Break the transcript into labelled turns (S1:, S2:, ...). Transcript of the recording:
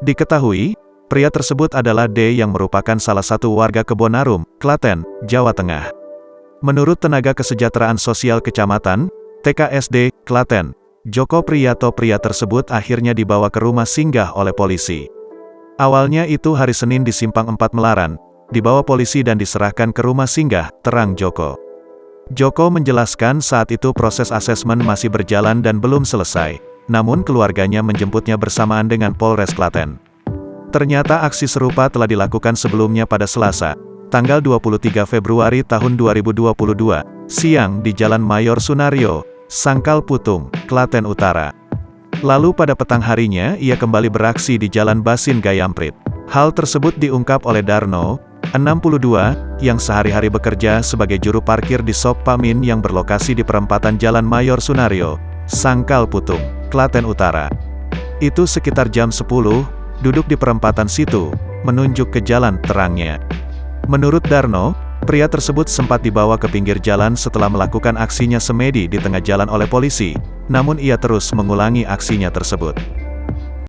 S1: Diketahui, pria tersebut adalah D yang merupakan salah satu warga Kebonarum, Klaten, Jawa Tengah. Menurut tenaga kesejahteraan sosial kecamatan, TKSD, Klaten, Joko Priyato, pria tersebut akhirnya dibawa ke rumah singgah oleh polisi. Awalnya itu hari Senin di Simpang 4 Melaran, dibawa polisi dan diserahkan ke rumah singgah, terang Joko. Joko menjelaskan saat itu proses asesmen masih berjalan dan belum selesai, namun keluarganya menjemputnya bersamaan dengan Polres Klaten. Ternyata aksi serupa telah dilakukan sebelumnya pada Selasa, tanggal 23 Februari tahun 2022, siang di Jalan Mayor Sunario, Sangkal Putung, Klaten Utara. Lalu pada petang harinya ia kembali beraksi di Jalan Basin Gayamprit. Hal tersebut diungkap oleh Darno, 62, yang sehari-hari bekerja sebagai juru parkir di Shop Pamin yang berlokasi di perempatan Jalan Mayor Sunario, Sangkal Putung, Klaten Utara. Itu sekitar jam 10, duduk di perempatan situ, menunjuk ke jalan terangnya. Menurut Darno, pria tersebut sempat dibawa ke pinggir jalan setelah melakukan aksinya semedi di tengah jalan oleh polisi, namun ia terus mengulangi aksinya tersebut.